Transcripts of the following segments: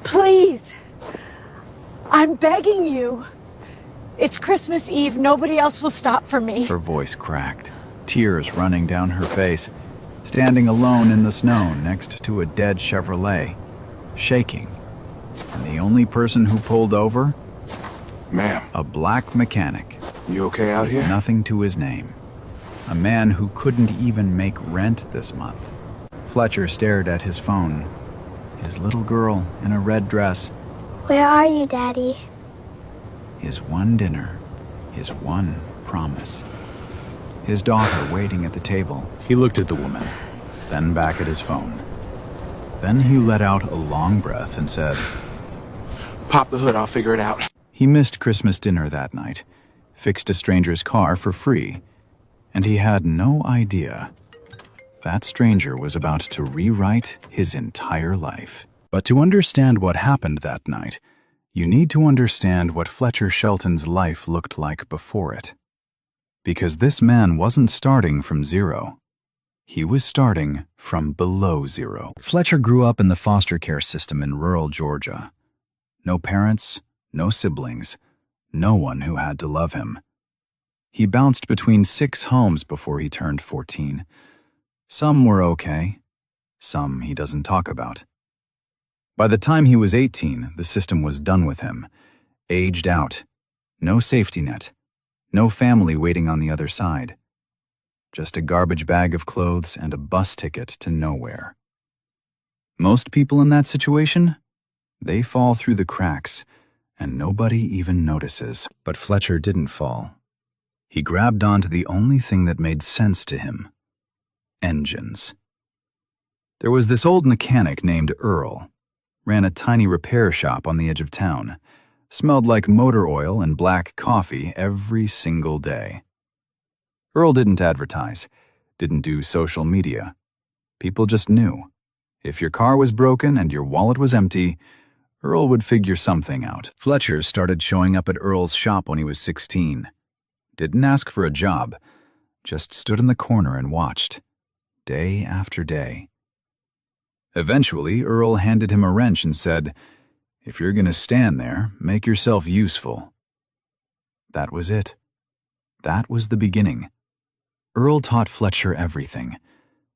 Please, I'm begging you. It's Christmas Eve. Nobody else will stop for me. Her voice cracked, tears running down her face, standing alone in the snow next to a dead Chevrolet, shaking. And the only person who pulled over? Ma'am. A black mechanic. You okay out here? Nothing to his name. A man who couldn't even make rent this month. Fletcher stared at his phone. His little girl in a red dress. Where are you, Daddy? His one dinner. His one promise. His daughter waiting at the table. He looked at the woman, then back at his phone. Then he let out a long breath and said, Pop the hood, I'll figure it out. He missed Christmas dinner that night, fixed a stranger's car for free, and he had no idea that stranger was about to rewrite his entire life. But to understand what happened that night, you need to understand what Fletcher Shelton's life looked like before it. Because this man wasn't starting from zero. He was starting from below zero. Fletcher grew up in the foster care system in rural Georgia. No parents, no siblings, no one who had to love him. He bounced between 6 homes before he turned 14. Some were okay, some he doesn't talk about. By the time he was 18, the system was done with him, aged out, no safety net, no family waiting on the other side. Just a garbage bag of clothes and a bus ticket to nowhere. Most people in that situation, they fall through the cracks, and nobody even notices. But Fletcher didn't fall. He grabbed onto the only thing that made sense to him. Engines. There was this old mechanic named Earl. Ran a tiny repair shop on the edge of town. Smelled like motor oil and black coffee every single day. Earl didn't advertise, didn't do social media. People just knew. If your car was broken and your wallet was empty, Earl would figure something out. Fletcher started showing up at Earl's shop when he was 16. Didn't ask for a job, just stood in the corner and watched, day after day. Eventually, Earl handed him a wrench and said, "If you're going to stand there, make yourself useful." That was it. That was the beginning. Earl taught Fletcher everything.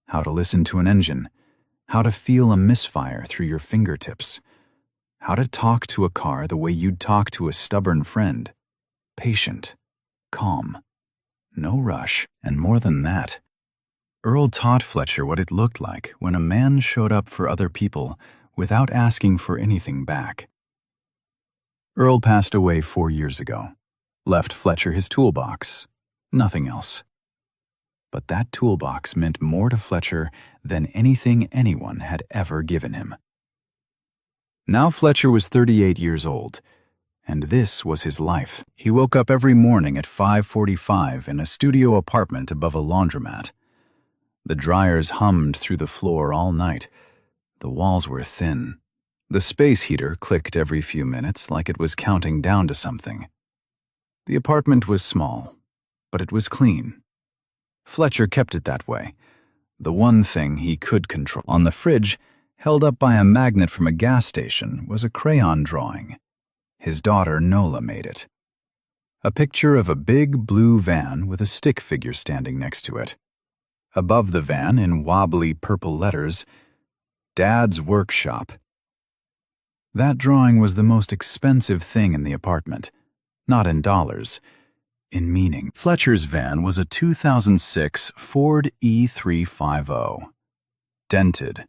How to listen to an engine, how to feel a misfire through your fingertips, how to talk to a car the way you'd talk to a stubborn friend. Patient, calm, no rush, and more than that. Earl taught Fletcher what it looked like when a man showed up for other people without asking for anything back. Earl passed away 4 years ago, left Fletcher his toolbox, nothing else. But that toolbox meant more to Fletcher than anything anyone had ever given him. Now Fletcher was 38 years old, and this was his life. He woke up every morning at 5:45 in a studio apartment above a laundromat. The dryers hummed through the floor all night. The walls were thin. The space heater clicked every few minutes like it was counting down to something. The apartment was small, but it was clean. Fletcher kept it that way, the one thing he could control. On the fridge, held up by a magnet from a gas station, was a crayon drawing. His daughter Nola made it. A picture of a big blue van with a stick figure standing next to it. Above the van, in wobbly purple letters, Dad's Workshop. That drawing was the most expensive thing in the apartment, not in dollars, in meaning. Fletcher's van was a 2006 Ford E350. Dented,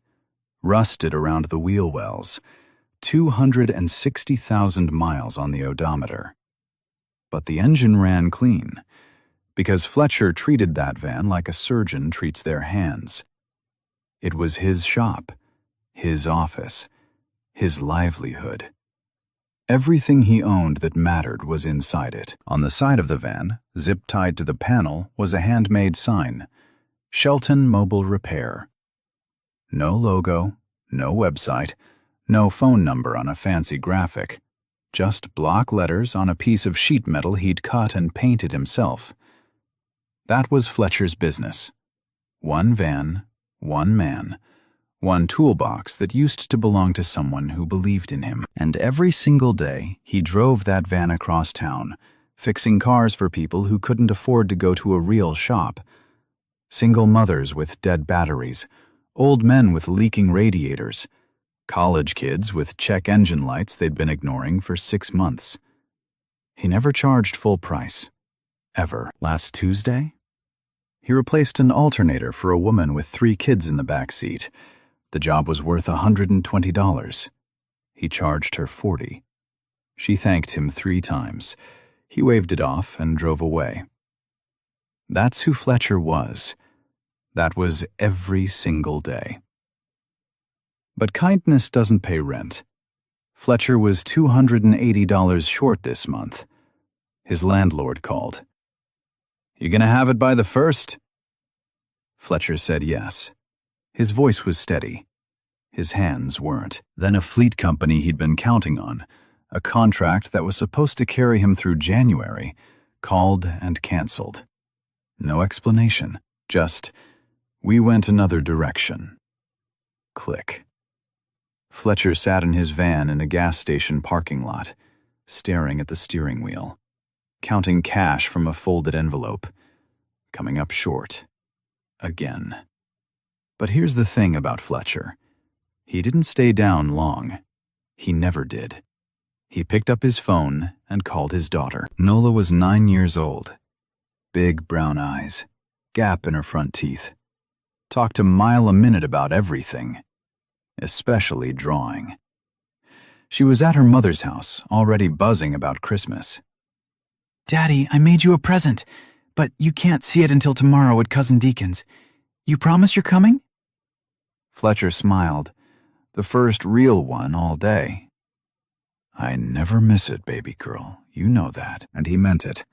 rusted around the wheel wells, 260,000 miles on the odometer. But the engine ran clean, because Fletcher treated that van like a surgeon treats their hands. It was his shop, his office, his livelihood. Everything he owned that mattered was inside it. On the side of the van, zip-tied to the panel, was a handmade sign, Shelton Mobile Repair. No logo, no website, no phone number on a fancy graphic, just block letters on a piece of sheet metal he'd cut and painted himself. That was Fletcher's business. One van, one man, One toolbox that used to belong to someone who believed in him. And every single day, he drove that van across town, fixing cars for people who couldn't afford to go to a real shop. Single mothers with dead batteries, old men with leaking radiators, college kids with check engine lights they'd been ignoring for 6 months. He never charged full price. Ever. Last Tuesday, he replaced an alternator for a woman with 3 kids in the back seat. The job was worth $120. He charged her $40. She thanked him 3 times. He waved it off and drove away. That's who Fletcher was. That was every single day. But kindness doesn't pay rent. Fletcher was $280 short this month. His landlord called. "You gonna have it by the 1st?" Fletcher said yes. His voice was steady. His hands weren't. Then a fleet company he'd been counting on, a contract that was supposed to carry him through January, called and canceled. No explanation, just, "We went another direction." Click. Fletcher sat in his van in a gas station parking lot, staring at the steering wheel, counting cash from a folded envelope, coming up short. Again. But here's the thing about Fletcher. He didn't stay down long. He never did. He picked up his phone and called his daughter. Nola was 9 years old. Big brown eyes, gap in her front teeth. Talked a mile a minute about everything, especially drawing. She was at her mother's house, already buzzing about Christmas. "Daddy, I made you a present, but you can't see it until tomorrow at Cousin Deacon's. You promise you're coming?" Fletcher smiled, the first real one all day. "I never miss it, baby girl, you know that." And he meant it,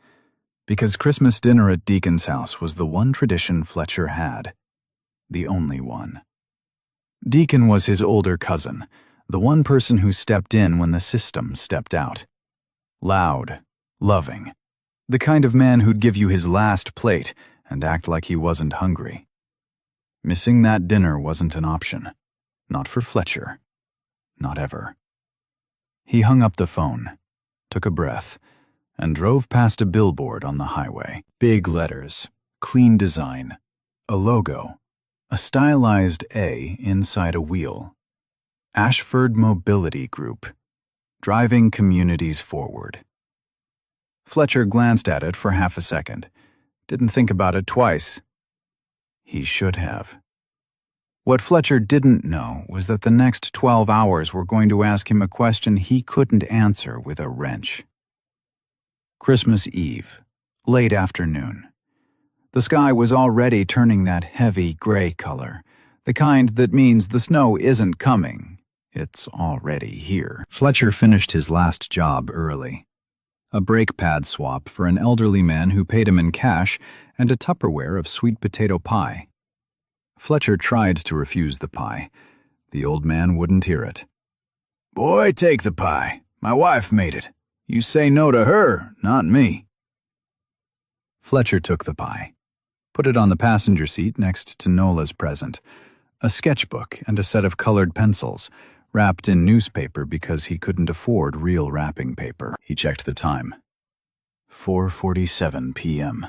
because Christmas dinner at Deacon's house was the one tradition Fletcher had. The only one. Deacon was his older cousin, the one person who stepped in when the system stepped out. Loud, loving, the kind of man who'd give you his last plate and act like he wasn't hungry. Missing that dinner wasn't an option. Not for Fletcher. Not ever. He hung up the phone, took a breath, and drove past a billboard on the highway. Big letters, clean design, a logo, a stylized A inside a wheel. Ashford Mobility Group, driving communities forward. Fletcher glanced at it for half a second, didn't think about it twice. He should have. What Fletcher didn't know was that the next 12 hours were going to ask him a question he couldn't answer with a wrench. Christmas Eve, late afternoon. The sky was already turning that heavy gray color, the kind that means the snow isn't coming, it's already here. Fletcher finished his last job early. A brake pad swap for an elderly man who paid him in cash and a Tupperware of sweet potato pie. Fletcher tried to refuse the pie. The old man wouldn't hear it. "Boy, take the pie. My wife made it. You say no to her, not me." Fletcher took the pie, put it on the passenger seat next to Nola's present, a sketchbook and a set of colored pencils, wrapped in newspaper because he couldn't afford real wrapping paper. He checked the time. 4:47 p.m.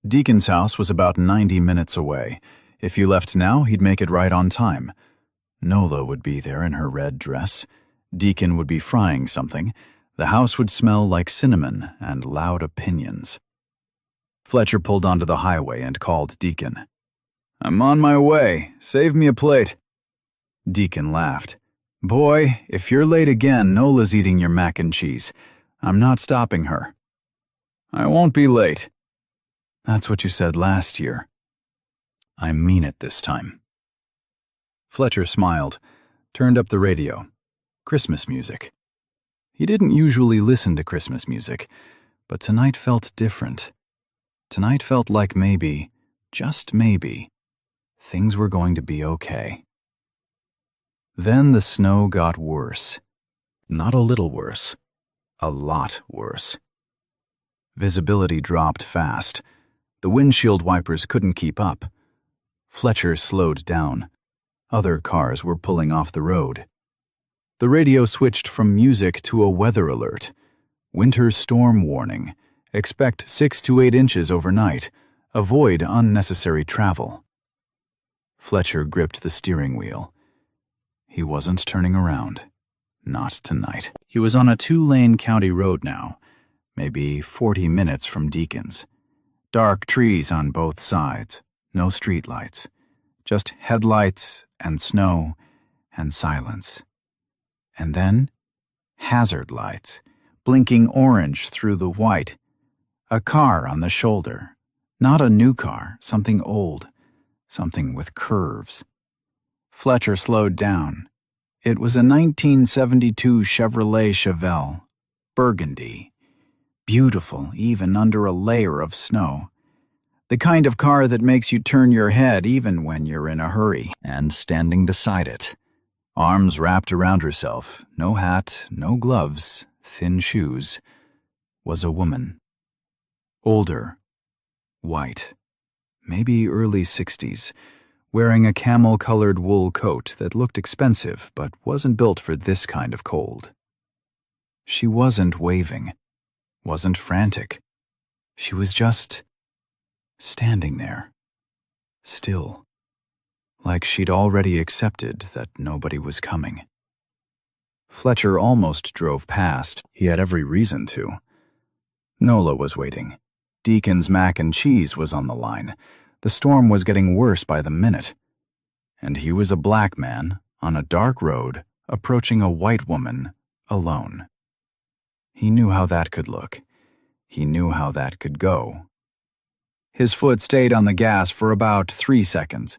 Deacon's house was about 90 minutes away. If you left now, he'd make it right on time. Nola would be there in her red dress. Deacon would be frying something. The house would smell like cinnamon and loud opinions. Fletcher pulled onto the highway and called Deacon. "I'm on my way. Save me a plate." Deacon laughed. "Boy, if you're late again, Nola's eating your mac and cheese. I'm not stopping her." "I won't be late." "That's what you said last year." "I mean it this time." Fletcher smiled, turned up the radio. Christmas music. He didn't usually listen to Christmas music, but tonight felt different. Tonight felt like maybe, just maybe, things were going to be okay. Then the snow got worse. Not a little worse. A lot worse. Visibility dropped fast. The windshield wipers couldn't keep up. Fletcher slowed down. Other cars were pulling off the road. The radio switched from music to a weather alert. Winter storm warning. Expect 6 to 8 inches overnight. Avoid unnecessary travel. Fletcher gripped the steering wheel. He wasn't turning around. Not tonight. He was on a 2-lane county road now, maybe 40 minutes from Deacon's. Dark trees on both sides, no streetlights, just headlights and snow and silence. And then, hazard lights, blinking orange through the white. A car on the shoulder. Not a new car, something old, something with curves. Fletcher slowed down. It was a 1972 Chevrolet Chevelle, burgundy. Beautiful even under a layer of snow. The kind of car that makes you turn your head even when you're in a hurry. And standing beside it, arms wrapped around herself, no hat, no gloves, thin shoes, was a woman. Older, white, maybe early 60s, wearing a camel-colored wool coat that looked expensive but wasn't built for this kind of cold. She wasn't waving, wasn't frantic. She was just standing there, still, like she'd already accepted that nobody was coming. Fletcher almost drove past. He had every reason to. Nola was waiting. Deacon's mac and cheese was on the line. The storm was getting worse by the minute. And he was a black man on a dark road approaching a white woman alone. He knew how that could look. He knew how that could go. His foot stayed on the gas for about 3 seconds.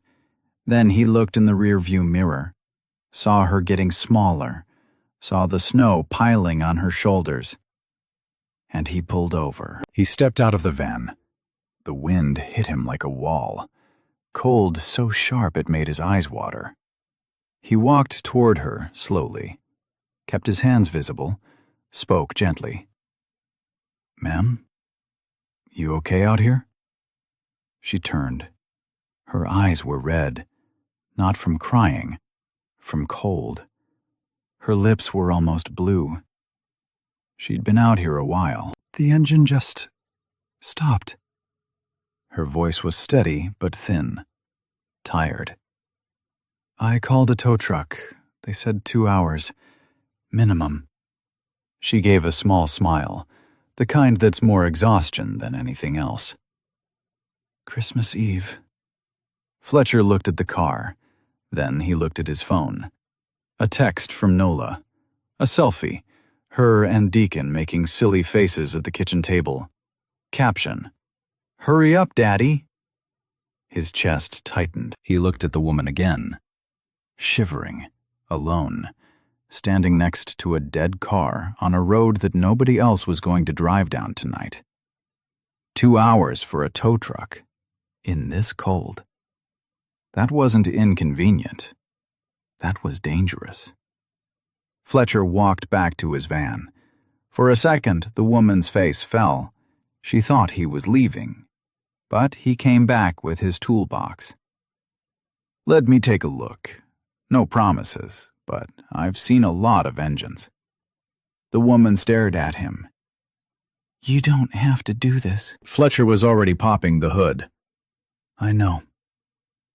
Then he looked in the rearview mirror, saw her getting smaller, saw the snow piling on her shoulders. And he pulled over. He stepped out of the van. The wind hit him like a wall, cold so sharp it made his eyes water. He walked toward her slowly, kept his hands visible, spoke gently. "Ma'am, you okay out here?" She turned. Her eyes were red, not from crying, from cold. Her lips were almost blue. She'd been out here a while. The engine just stopped. Her voice was steady but thin, tired. "I called a tow truck. They said 2 hours. Minimum." She gave a small smile, the kind that's more exhaustion than anything else. "Christmas Eve." Fletcher looked at the car. Then he looked at his phone. A text from Nola. A selfie. Her and Deacon making silly faces at the kitchen table. Caption: "Hurry up, Daddy." His chest tightened. He looked at the woman again. Shivering, alone, standing next to a dead car on a road that nobody else was going to drive down tonight. 2 hours for a tow truck. In this cold. That wasn't inconvenient. That was dangerous. Fletcher walked back to his van. For a second, the woman's face fell. She thought he was leaving. But he came back with his toolbox. "Let me take a look. No promises, but I've seen a lot of engines." The woman stared at him. "You don't have to do this." Fletcher was already popping the hood. "I know."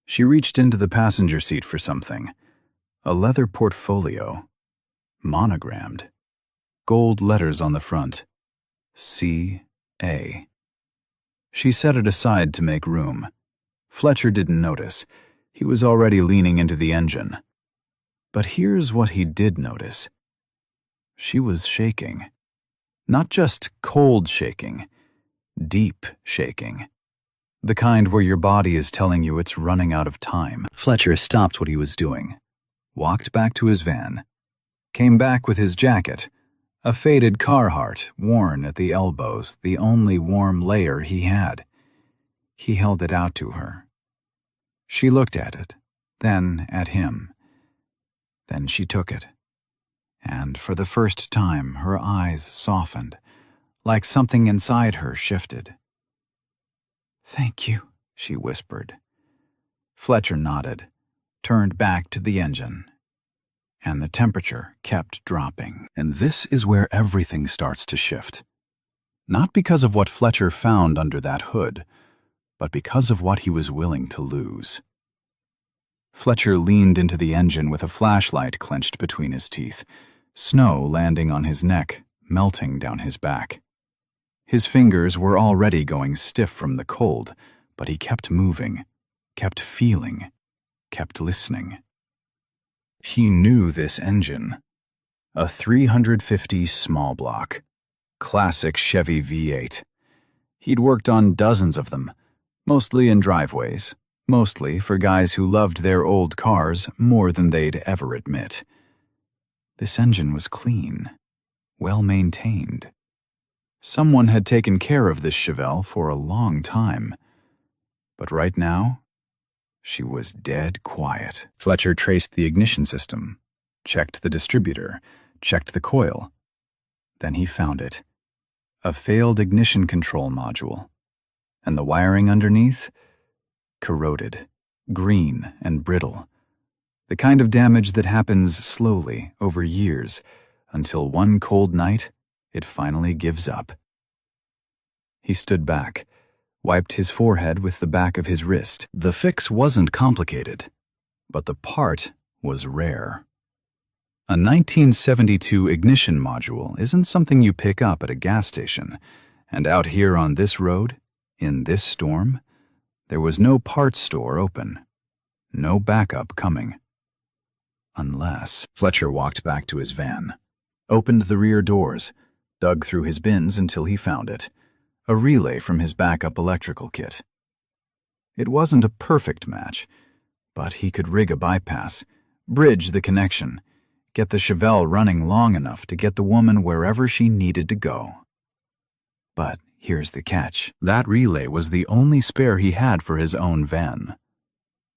She reached into the passenger seat for something. A leather portfolio. Monogrammed. Gold letters on the front. C.A. She set it aside to make room. Fletcher didn't notice. He was already leaning into the engine. But here's what he did notice. She was shaking. Not just cold shaking. Deep shaking. The kind where your body is telling you it's running out of time. Fletcher stopped what he was doing. Walked back to his van. Came back with his jacket. A faded Carhartt, worn at the elbows, the only warm layer he had. He held it out to her. She looked at it, then at him. Then she took it. And for the first time, her eyes softened, like something inside her shifted. "Thank you," she whispered. Fletcher nodded. turned back to the engine, and the temperature kept dropping. And this is where everything starts to shift. Not because of what Fletcher found under that hood, but because of what he was willing to lose. Fletcher leaned into the engine with a flashlight clenched between his teeth, snow landing on his neck, melting down his back. His fingers were already going stiff from the cold, but he kept moving, kept feeling, kept listening. He knew this engine. A 350 small block. Classic Chevy V8. He'd worked on dozens of them, mostly in driveways, mostly for guys who loved their old cars more than they'd ever admit. This engine was clean, well-maintained. Someone had taken care of this Chevelle for a long time. But right now, she was dead quiet. Fletcher traced the ignition system, checked the distributor, checked the coil. Then he found it. A failed ignition control module. And the wiring underneath? Corroded, green and brittle. The kind of damage that happens slowly over years until one cold night it finally gives up. He stood back, wiped his forehead with the back of his wrist. The fix wasn't complicated, but the part was rare. A 1972 ignition module isn't something you pick up at a gas station, and out here on this road, in this storm, there was no parts store open, no backup coming. Unless Fletcher walked back to his van, opened the rear doors, dug through his bins until he found it, a relay from his backup electrical kit. It wasn't a perfect match, but he could rig a bypass, bridge the connection, get the Chevelle running long enough to get the woman wherever she needed to go. But here's the catch. That relay was the only spare he had for his own van.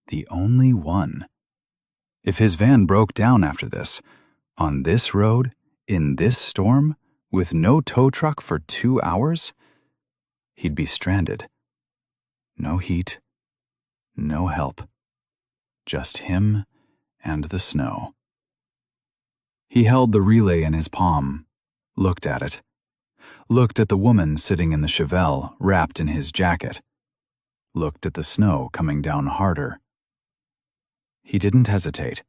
The only one. If his van broke down after this, on this road, in this storm, with no tow truck for 2 hours, he'd be stranded. No heat, no help. Just him and the snow. He held the relay in his palm, looked at it, looked at the woman sitting in the Chevelle wrapped in his jacket, looked at the snow coming down harder. He didn't hesitate.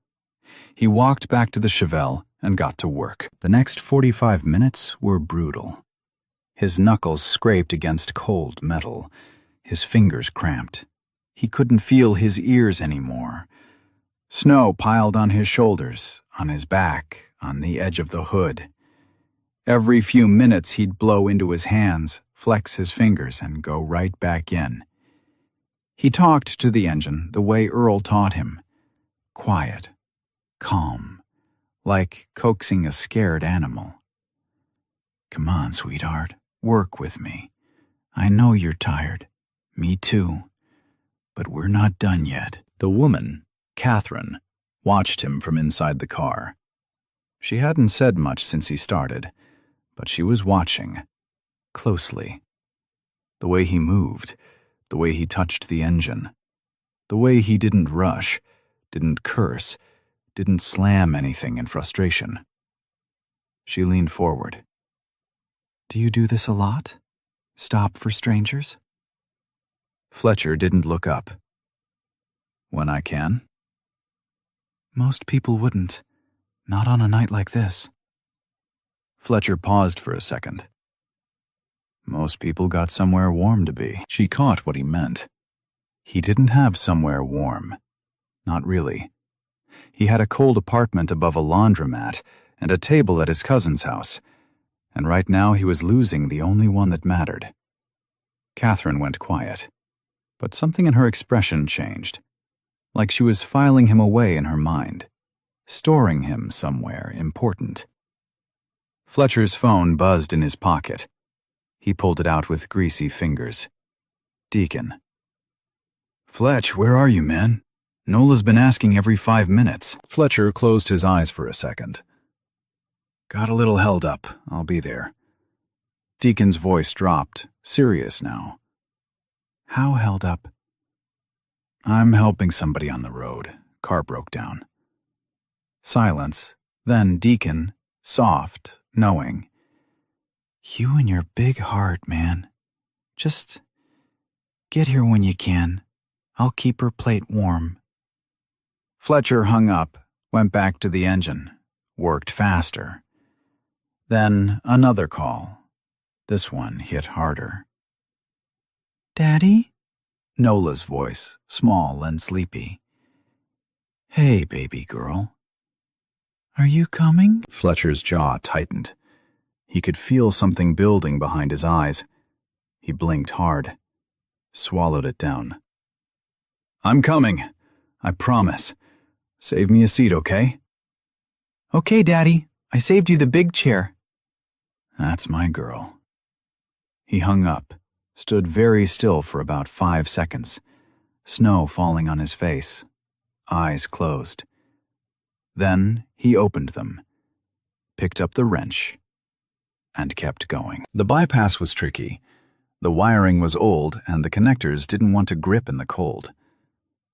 He walked back to the Chevelle and got to work. The next 45 minutes were brutal. His knuckles scraped against cold metal, his fingers cramped. He couldn't feel his ears anymore. Snow piled on his shoulders, on his back, on the edge of the hood. Every few minutes he'd blow into his hands, flex his fingers, and go right back in. He talked to the engine the way Earl taught him. Quiet, calm, like coaxing a scared animal. Come on, sweetheart, work with me. I know you're tired. Me too. But we're not done yet. The woman, Catherine, watched him from inside the car. She hadn't said much since he started, but she was watching, closely. The way he moved, the way he touched the engine, the way he didn't rush, didn't curse, didn't slam anything in frustration. She leaned forward. Do you do this a lot? Stop for strangers? Fletcher didn't look up. When I can. Most people wouldn't. Not on a night like this. Fletcher paused for a second. Most people got somewhere warm to be. She caught what he meant. He didn't have somewhere warm. Not really. He had a cold apartment above a laundromat and a table at his cousin's house, and right now he was losing the only one that mattered. Catherine went quiet, but something in her expression changed, like she was filing him away in her mind, storing him somewhere important. Fletcher's phone buzzed in his pocket. He pulled it out with greasy fingers. Deacon. Fletch, where are you, man? Nola's been asking every 5 minutes. Fletcher closed his eyes for a second. Got a little held up. I'll be there. Deacon's voice dropped, serious now. How held up? I'm helping somebody on the road. car broke down. Silence, then Deacon, soft, knowing. You and your big heart, man. Just get here when you can. I'll keep her plate warm. Fletcher hung up, went back to the engine, worked faster. Then another call. This one hit harder. Daddy? Nola's voice, small and sleepy. Hey, baby girl. Are you coming? Fletcher's jaw tightened. He could feel something building behind his eyes. He blinked hard, swallowed it down. I'm coming. I promise. Save me a seat, okay? Okay, Daddy. I saved you the big chair. That's my girl. He hung up, stood very still for about 5 seconds, snow falling on his face, eyes closed. Then he opened them, picked up the wrench, and kept going. The bypass was tricky. The wiring was old, and the connectors didn't want to grip in the cold.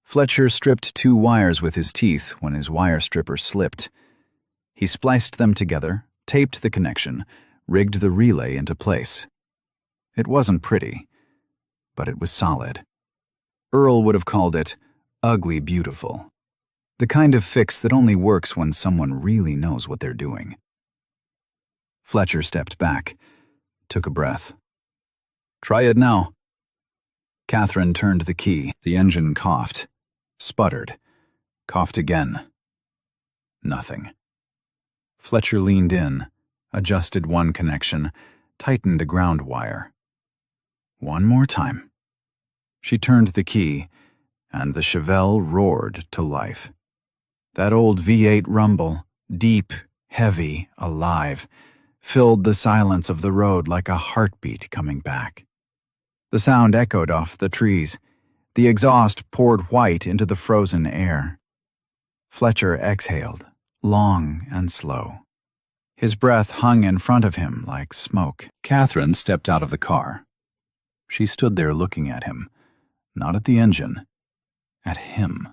Fletcher stripped 2 wires with his teeth when his wire stripper slipped. He spliced them together, taped the connection, rigged the relay into place. It wasn't pretty, but it was solid. Earl would have called it ugly beautiful. The kind of fix that only works when someone really knows what they're doing. Fletcher stepped back, took a breath. Try it now. Catherine turned the key. The engine coughed, sputtered, coughed again. Nothing. Fletcher leaned in, adjusted one connection, tightened a ground wire. One more time. She turned the key, and the Chevelle roared to life. That old V8 rumble, deep, heavy, alive, filled the silence of the road like a heartbeat coming back. The sound echoed off the trees. The exhaust poured white into the frozen air. Fletcher exhaled, long and slow. His breath hung in front of him like smoke. Catherine stepped out of the car. She stood there looking at him, not at the engine, at him.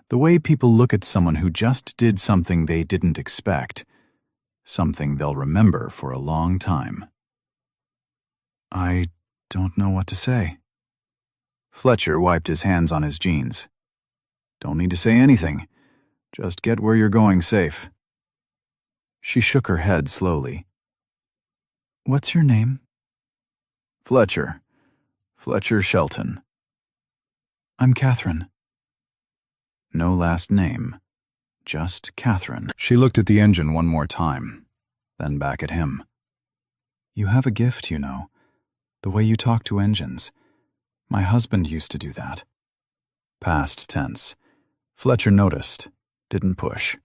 The way people look at someone who just did something they didn't expect, something they'll remember for a long time. I don't know what to say. Fletcher wiped his hands on his jeans. Don't need to say anything. Just get where you're going safe. She shook her head slowly. What's your name? Fletcher. Fletcher Shelton. I'm Catherine. No last name. Just Catherine. She looked at the engine one more time, then back at him. You have a gift, you know. The way you talk to engines. My husband used to do that. Past tense. Fletcher noticed, didn't push.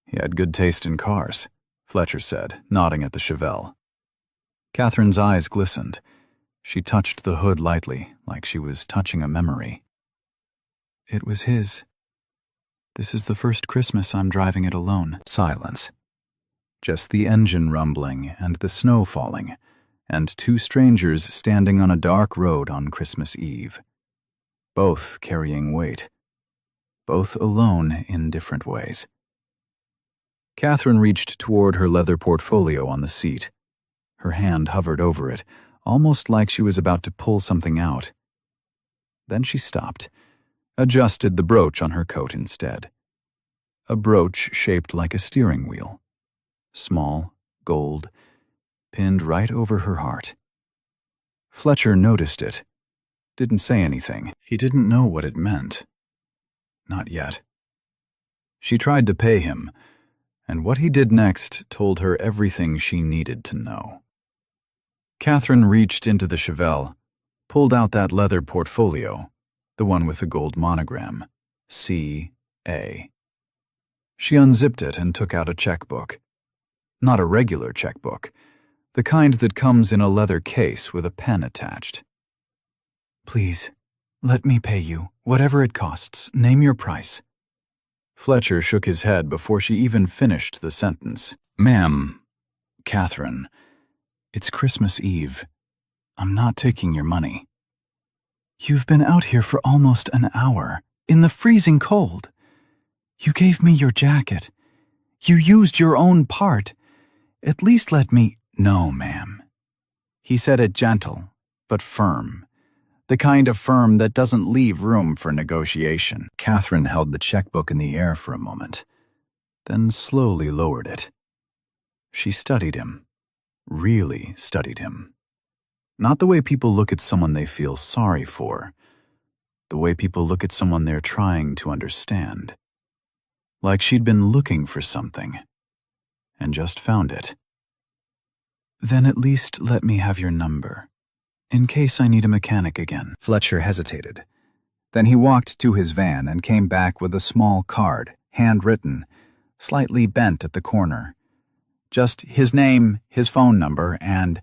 He had good taste in cars, Fletcher said, nodding at the Chevelle. Catherine's eyes glistened. She touched the hood lightly, like she was touching a memory. It was his. This is the first Christmas I'm driving it alone. Silence. Just the engine rumbling and the snow falling, and 2 strangers standing on a dark road on Christmas Eve. Both carrying weight. Both alone in different ways. Catherine reached toward her leather portfolio on the seat. Her hand hovered over it, almost like she was about to pull something out. Then she stopped, adjusted the brooch on her coat instead. A brooch shaped like a steering wheel. Small, gold, pinned right over her heart. Fletcher noticed it. Didn't say anything. He didn't know what it meant. Not yet. She tried to pay him, and what he did next told her everything she needed to know. Catherine reached into the Chevelle, pulled out that leather portfolio, the one with the gold monogram, C.A. She unzipped it and took out a checkbook. Not a regular checkbook, the kind that comes in a leather case with a pen attached. Please, let me pay you, whatever it costs. Name your price. Fletcher shook his head before she even finished the sentence. Ma'am, Catherine, it's Christmas Eve. I'm not taking your money. You've been out here for almost an hour. In the freezing cold. You gave me your jacket. You used your own part. At least let me— No, ma'am. He said it gentle, but firm. The kind of firm that doesn't leave room for negotiation. Catherine held the checkbook in the air for a moment, then slowly lowered it. She studied him. Really studied him. Not the way people look at someone they feel sorry for. The way people look at someone they're trying to understand. Like she'd been looking for something and just found it. Then at least let me have your number, in case I need a mechanic again. Fletcher hesitated. Then he walked to his van and came back with a small card, handwritten, slightly bent at the corner. Just his name, his phone number, and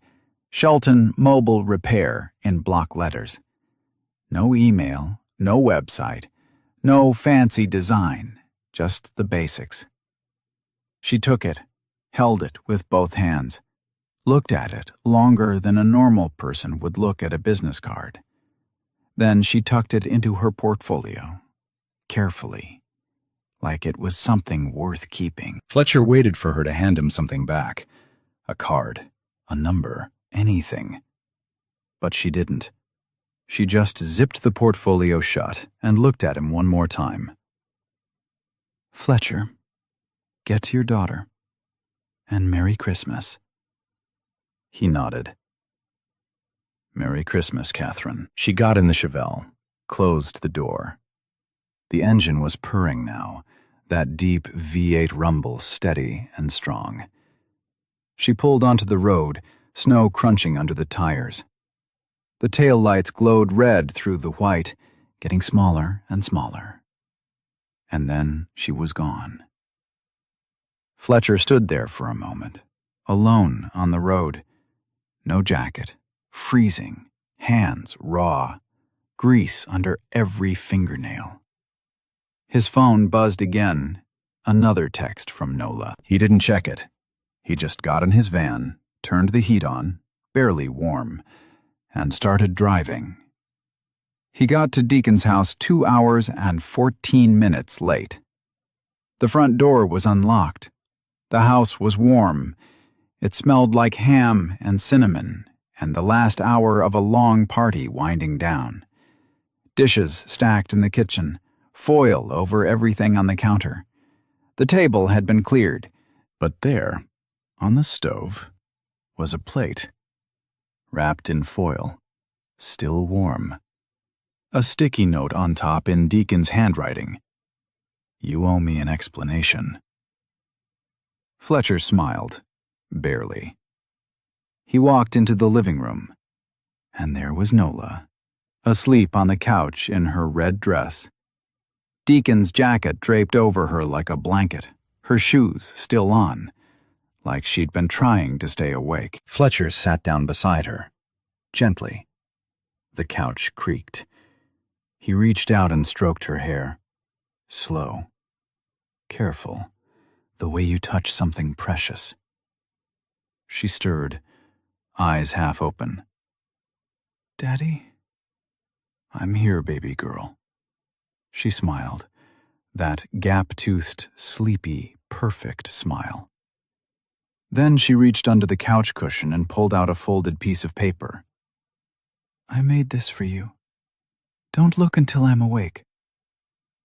Shelton Mobile Repair in block letters. No email, no website, no fancy design, just the basics. She took it, held it with both hands, looked at it longer than a normal person would look at a business card. Then she tucked it into her portfolio, carefully, like it was something worth keeping. Fletcher waited for her to hand him something back, a card, a number, anything. But she didn't. She just zipped the portfolio shut and looked at him one more time. Fletcher, get to your daughter, and Merry Christmas. He nodded. Merry Christmas, Catherine. She got in the Chevelle, closed the door. The engine was purring now, that deep V8 rumble steady and strong. She pulled onto the road, snow crunching under the tires. The tail lights glowed red through the white, getting smaller and smaller. And then she was gone. Fletcher stood there for a moment, alone on the road. No jacket, freezing, hands raw, grease under every fingernail. His phone buzzed again, another text from Nola. He didn't check it. He just got in his van, turned the heat on, barely warm, and started driving. He got to Deacon's house 2 hours and 14 minutes late. The front door was unlocked. The house was warm. It smelled like ham and cinnamon, and the last hour of a long party winding down. Dishes stacked in the kitchen, foil over everything on the counter. The table had been cleared, but there, on the stove, was a plate, wrapped in foil, still warm. A sticky note on top in Deacon's handwriting. You owe me an explanation. Fletcher smiled, barely. He walked into the living room, and there was Nola, asleep on the couch in her red dress. Deacon's jacket draped over her like a blanket, her shoes still on, like she'd been trying to stay awake. Fletcher sat down beside her, gently. The couch creaked. He reached out and stroked her hair. Slow. Careful, the way you touch something precious. She stirred, eyes half open. Daddy? I'm here, baby girl. She smiled, that gap-toothed, sleepy, perfect smile. Then she reached under the couch cushion and pulled out a folded piece of paper. I made this for you. Don't look until I'm awake.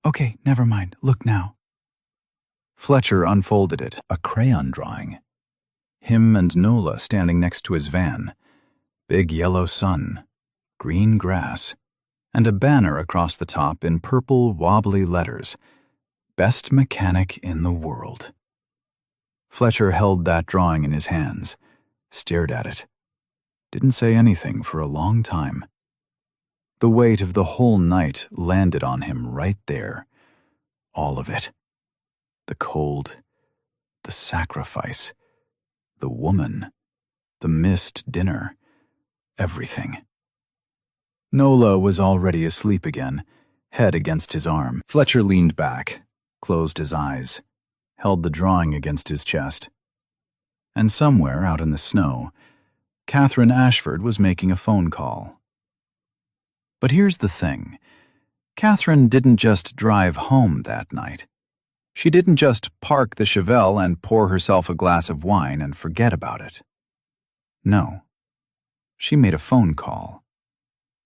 Okay, never mind. Look now. Fletcher unfolded it, a crayon drawing. Him and Nola standing next to his van. Big yellow sun, green grass, and a banner across the top in purple, wobbly letters. Best mechanic in the world. Fletcher held that drawing in his hands, stared at it. Didn't say anything for a long time. The weight of the whole night landed on him right there. All of it. The cold, the sacrifice, the woman, the missed dinner, everything. Nola was already asleep again, head against his arm. Fletcher leaned back, closed his eyes, held the drawing against his chest. And somewhere out in the snow, Catherine Ashford was making a phone call. But here's the thing. Catherine didn't just drive home that night. She didn't just park the Chevelle and pour herself a glass of wine and forget about it. No. She made a phone call.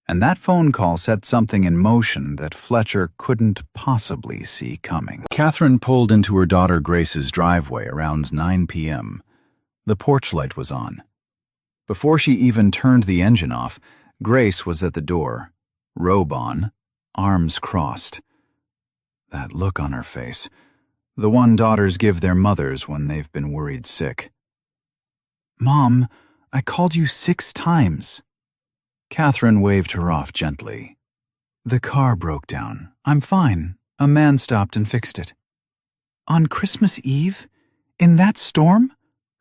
And that phone call set something in motion that Fletcher couldn't possibly see coming. Catherine pulled into her daughter Grace's driveway around 9 p.m. The porch light was on. Before she even turned the engine off, Grace was at the door, robe on, arms crossed. That look on her face, the one daughters give their mothers when they've been worried sick. "Mom, I called you 6 times. Catherine waved her off gently. "The car broke down. I'm fine. A man stopped and fixed it." "On Christmas Eve? In that storm?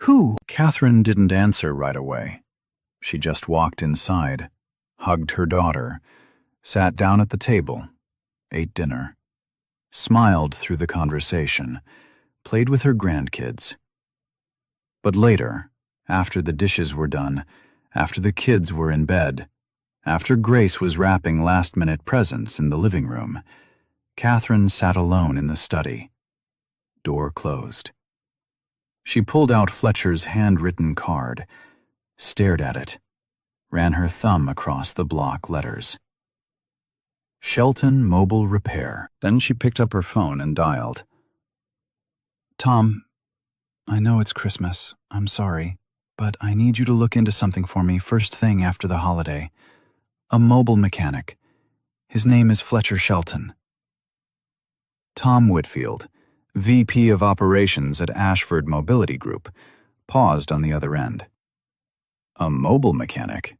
Who?" Catherine didn't answer right away. She just walked inside, hugged her daughter, sat down at the table, ate dinner, smiled through the conversation, played with her grandkids. But later, after the dishes were done, after the kids were in bed, after Grace was wrapping last-minute presents in the living room, Catherine sat alone in the study. Door closed. She pulled out Fletcher's handwritten card, stared at it, ran her thumb across the block letters. Shelton Mobile Repair. Then she picked up her phone and dialed. "Tom, I know it's Christmas. I'm sorry, but I need you to look into something for me first thing after the holiday. A mobile mechanic. His name is Fletcher Shelton." Tom Whitfield, VP of Operations at Ashford Mobility Group, paused on the other end. "A mobile mechanic?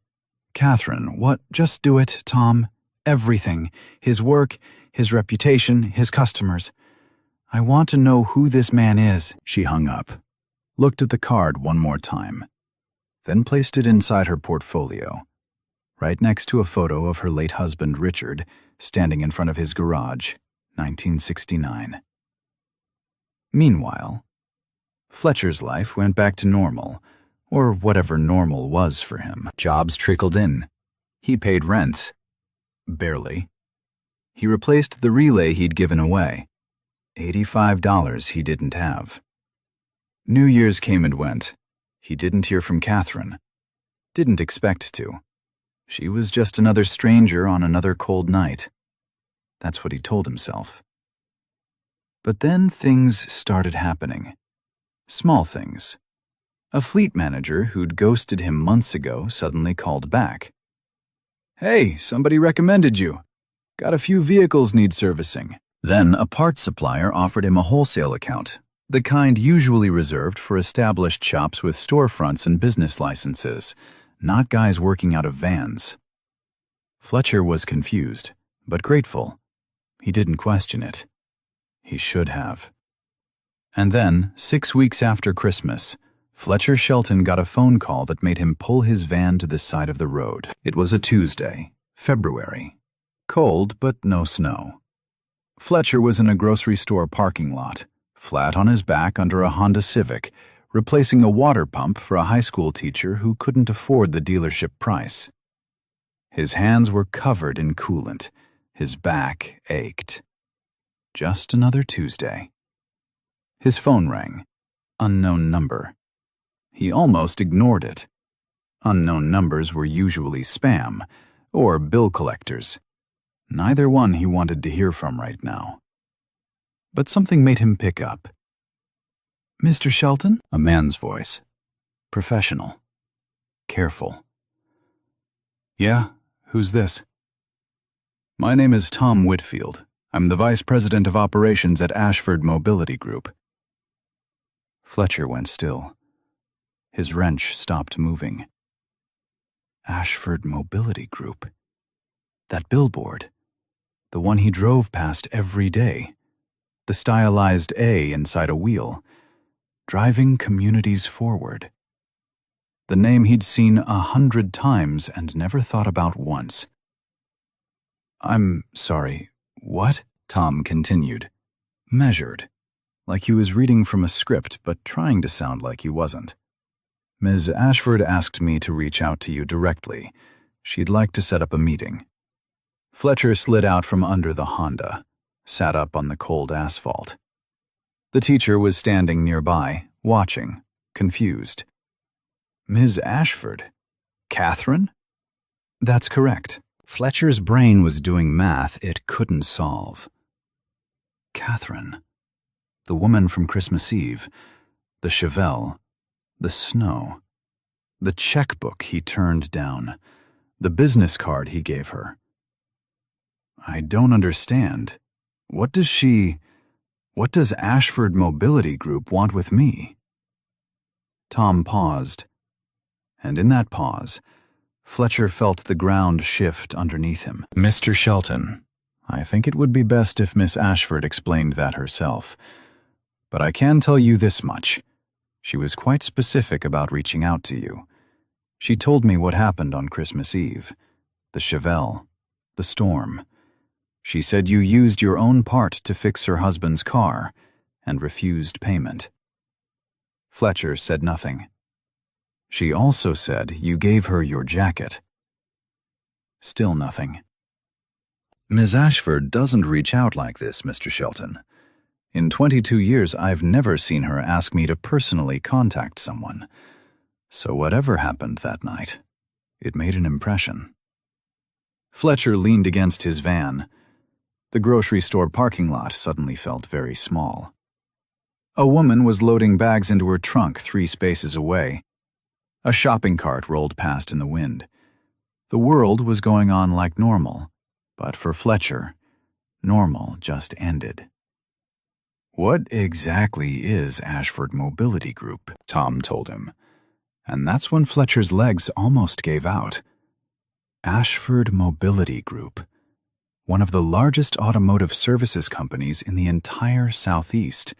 Catherine, what? Just do it, Tom. Everything. His work, his reputation, his customers. I want to know who this man is." She hung up, looked at the card one more time, then placed it inside her portfolio, right next to a photo of her late husband Richard standing in front of his garage, 1969. Meanwhile, Fletcher's life went back to normal, or whatever normal was for him. Jobs trickled in. He paid rent. Barely. He replaced the relay he'd given away. $85 he didn't have. New Year's came and went. He didn't hear from Catherine. Didn't expect to. She was just another stranger on another cold night. That's what he told himself. But then things started happening. Small things. A fleet manager who'd ghosted him months ago suddenly called back. "Hey, somebody recommended you. Got a few vehicles need servicing." Then a parts supplier offered him a wholesale account, the kind usually reserved for established shops with storefronts and business licenses, not guys working out of vans. Fletcher was confused, but grateful. He didn't question it. He should have. And then, 6 weeks after Christmas, Fletcher Shelton got a phone call that made him pull his van to the side of the road. It was a Tuesday, February. Cold, but no snow. Fletcher was in a grocery store parking lot, flat on his back under a Honda Civic, replacing a water pump for a high school teacher who couldn't afford the dealership price. His hands were covered in coolant. His back ached. Just another Tuesday. His phone rang. Unknown number. He almost ignored it. Unknown numbers were usually spam, or bill collectors. Neither one he wanted to hear from right now. But something made him pick up. "Mr. Shelton?" A man's voice. Professional. Careful. "Yeah, who's this?" "My name is Tom Whitfield. I'm the Vice President of Operations at Ashford Mobility Group." Fletcher went still. His wrench stopped moving. Ashford Mobility Group. That billboard. The one he drove past every day. The stylized A inside a wheel. Driving communities forward. The name he'd seen 100 times and never thought about once. "I'm sorry, what?" Tom continued. Measured. Like he was reading from a script, but trying to sound like he wasn't. "Ms. Ashford asked me to reach out to you directly. She'd like to set up a meeting." Fletcher slid out from under the Honda, sat up on the cold asphalt. The teacher was standing nearby, watching, confused. Ms. Ashford? Catherine? That's correct. Fletcher's brain was doing math it couldn't solve. Catherine. The woman from Christmas Eve. The Chevelle. The snow. The checkbook he turned down. The business card he gave her. I don't understand. What does Ashford Mobility Group want with me? Tom paused. And in that pause, Fletcher felt the ground shift underneath him. Mr. Shelton, I think it would be best if Miss Ashford explained that herself. But I can tell you this much. She was quite specific about reaching out to you. She told me what happened on Christmas Eve. The Chevelle. The storm. She said you used your own part to fix her husband's car and refused payment. Fletcher said nothing. She also said you gave her your jacket. Still nothing. Ms. Ashford doesn't reach out like this, Mr. Shelton. In 22 years, I've never seen her ask me to personally contact someone. So whatever happened that night, it made an impression. Fletcher leaned against his van. The grocery store parking lot suddenly felt very small. A woman was loading bags into her trunk 3 spaces away. A shopping cart rolled past in the wind. The world was going on like normal, but for Fletcher, normal just ended. What exactly is Ashford Mobility Group? Tom told him. And that's when Fletcher's legs almost gave out. Ashford Mobility Group, one of the largest automotive services companies in the entire Southeast,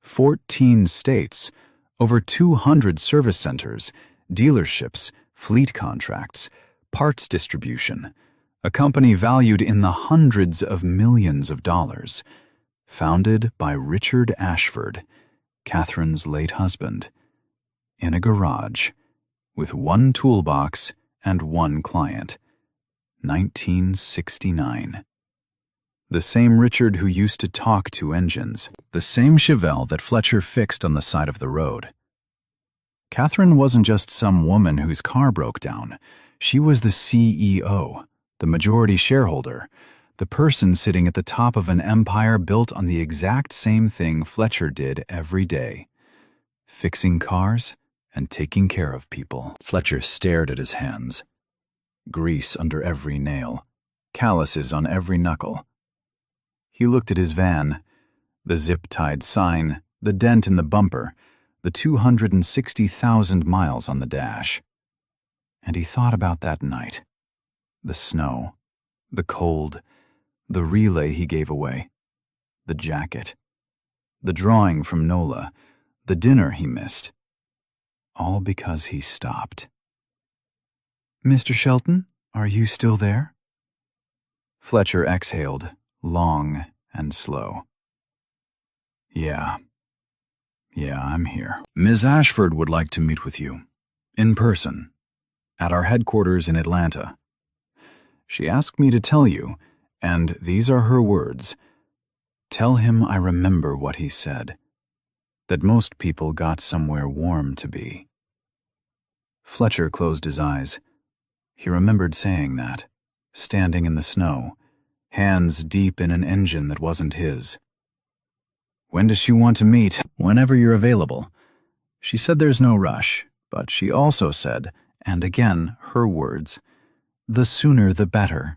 14 states, over 200 service centers, dealerships, fleet contracts, parts distribution, a company valued in the hundreds of millions of dollars, founded by Richard Ashford, Catherine's late husband, in a garage, with 1 toolbox and 1 client. 1969. The same Richard who used to talk to engines, the same Chevelle that Fletcher fixed on the side of the road. Catherine wasn't just some woman whose car broke down. She was the CEO, the majority shareholder, the person sitting at the top of an empire built on the exact same thing Fletcher did every day: fixing cars and taking care of people. Fletcher stared at his hands. Grease under every nail, calluses on every knuckle. He looked at his van, the zip-tied sign, the dent in the bumper, the 260,000 miles on the dash. And he thought about that night. The snow, the cold, the relay he gave away, the jacket, the drawing from Nola, the dinner he missed. All because he stopped. Mr. Shelton, are you still there? Fletcher exhaled, long and slow. Yeah, I'm here. Ms. Ashford would like to meet with you, in person, at our headquarters in Atlanta. She asked me to tell you, and these are her words. Tell him I remember what he said, that most people got somewhere warm to be. Fletcher closed his eyes. He remembered saying that, standing in the snow, hands deep in an engine that wasn't his. When does she want to meet? Whenever you're available. She said there's no rush, but she also said, and again her words, the sooner the better.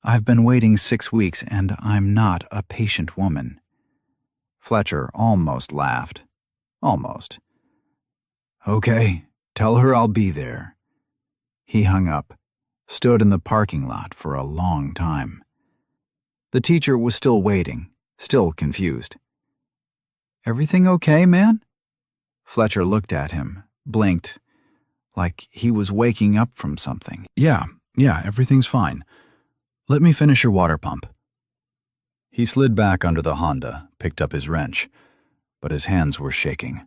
I've been waiting 6 weeks and I'm not a patient woman. Fletcher almost laughed. Almost. Okay, tell her I'll be there. He hung up, stood in the parking lot for a long time. The teacher was still waiting, still confused. Everything okay, man? Fletcher looked at him, blinked, like he was waking up from something. Yeah, everything's fine. Let me finish your water pump. He slid back under the Honda, picked up his wrench, but his hands were shaking.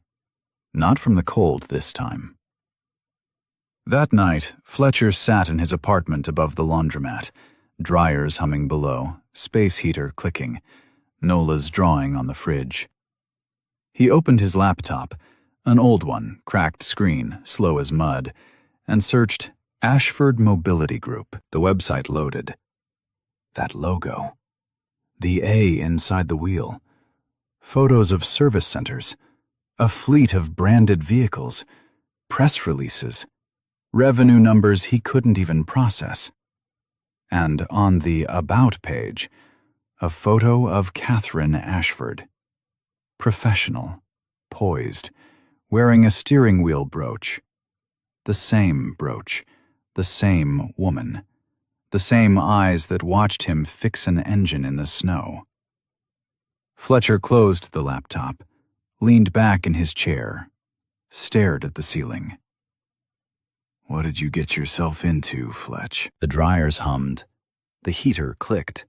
Not from the cold this time. That night, Fletcher sat in his apartment above the laundromat, Dryers humming below, space heater clicking, Nola's drawing on the fridge. He opened his laptop, an old one, cracked screen, slow as mud, and searched Ashford Mobility Group. The website loaded. That logo. The A inside the wheel. Photos of service centers. A fleet of branded vehicles. Press releases. Revenue numbers he couldn't even process. And on the About page, a photo of Catherine Ashford. Professional, poised, wearing a steering wheel brooch. The same brooch, the same woman, the same eyes that watched him fix an engine in the snow. Fletcher closed the laptop, leaned back in his chair, stared at the ceiling. What did you get yourself into, Fletch? The dryers hummed, the heater clicked,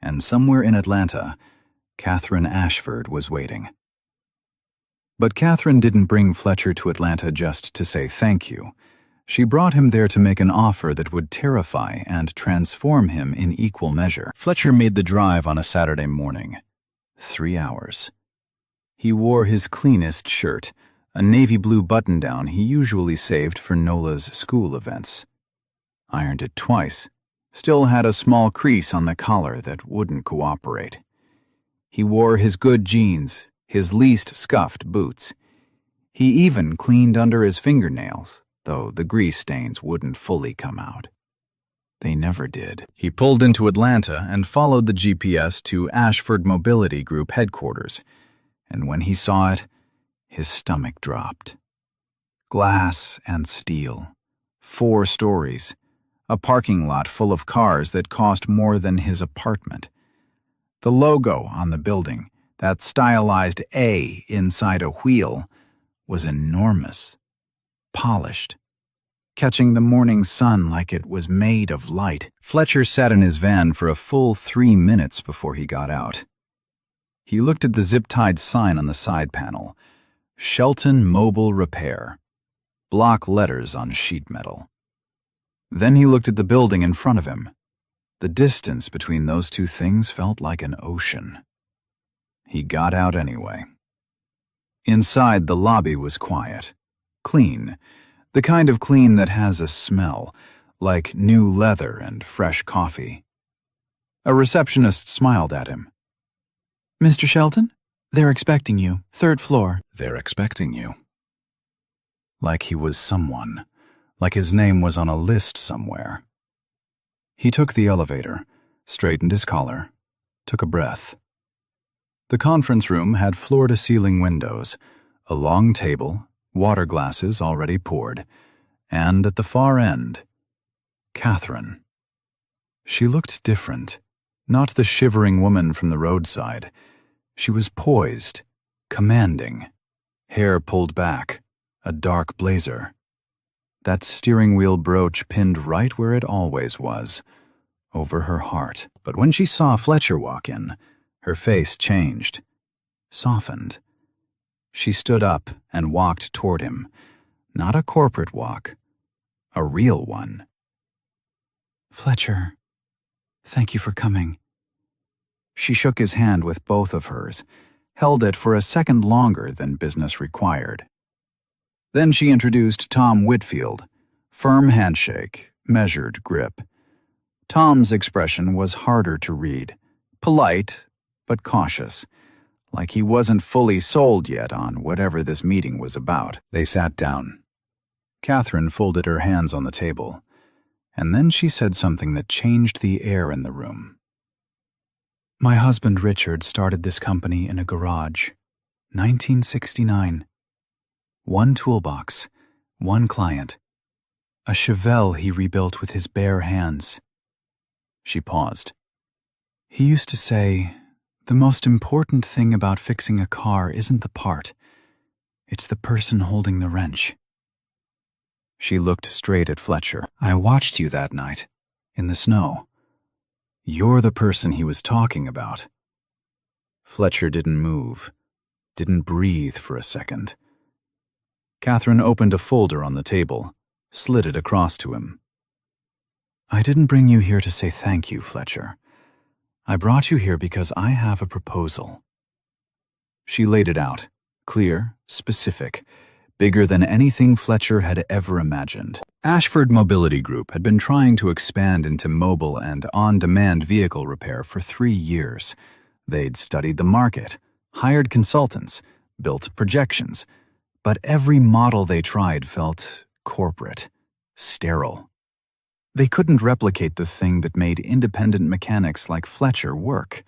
and somewhere in Atlanta, Catherine Ashford was waiting. But Catherine didn't bring Fletcher to Atlanta just to say thank you. She brought him there to make an offer that would terrify and transform him in equal measure. Fletcher made the drive on a Saturday morning. 3 hours. He wore his cleanest shirt, a navy blue button-down he usually saved for Nola's school events. Ironed it twice, still had a small crease on the collar that wouldn't cooperate. He wore his good jeans, his least scuffed boots. He even cleaned under his fingernails, though the grease stains wouldn't fully come out. They never did. He pulled into Atlanta and followed the GPS to Ashford Mobility Group headquarters, and when he saw it, his stomach dropped. Glass and steel, 4 stories, a parking lot full of cars that cost more than his apartment. The logo on the building, that stylized A inside a wheel, was enormous, polished, catching the morning sun like it was made of light. Fletcher sat in his van for a full 3 minutes before he got out. He looked at the zip-tied sign on the side panel, Shelton Mobile Repair, block letters on sheet metal. Then he looked at the building in front of him. The distance between those two things felt like an ocean. He got out anyway. Inside, the lobby was quiet, clean, the kind of clean that has a smell, like new leather and fresh coffee. A receptionist smiled at him. "Mr. Shelton? They're expecting you. 3rd floor." They're expecting you. Like he was someone, like his name was on a list somewhere. He took the elevator, straightened his collar, took a breath. The conference room had floor-to-ceiling windows, a long table, water glasses already poured, and at the far end, Catherine. She looked different, not the shivering woman from the roadside. She was poised, commanding, hair pulled back, a dark blazer. That steering wheel brooch pinned right where it always was, over her heart. But when she saw Fletcher walk in, her face changed, softened. She stood up and walked toward him, not a corporate walk, a real one. "Fletcher, thank you for coming." She shook his hand with both of hers, held it for a second longer than business required. Then she introduced Tom Whitfield, firm handshake, measured grip. Tom's expression was harder to read, polite but cautious, like he wasn't fully sold yet on whatever this meeting was about. They sat down. Catherine folded her hands on the table, and then she said something that changed the air in the room. "My husband Richard started this company in a garage, 1969. 1 toolbox, 1 client, a Chevelle he rebuilt with his bare hands." She paused. "He used to say, the most important thing about fixing a car isn't the part, it's the person holding the wrench." She looked straight at Fletcher. "I watched you that night, in the snow. You're the person he was talking about." Fletcher didn't move, didn't breathe for a second. Catherine opened a folder on the table, slid it across to him. I didn't bring you here to say thank you, Fletcher. I brought you here because I have a proposal. She laid it out, clear, specific, bigger than anything Fletcher had ever imagined. Ashford Mobility Group had been trying to expand into mobile and on-demand vehicle repair for 3 years. They'd studied the market, hired consultants, built projections, but every model they tried felt corporate, sterile. They couldn't replicate the thing that made independent mechanics like Fletcher work: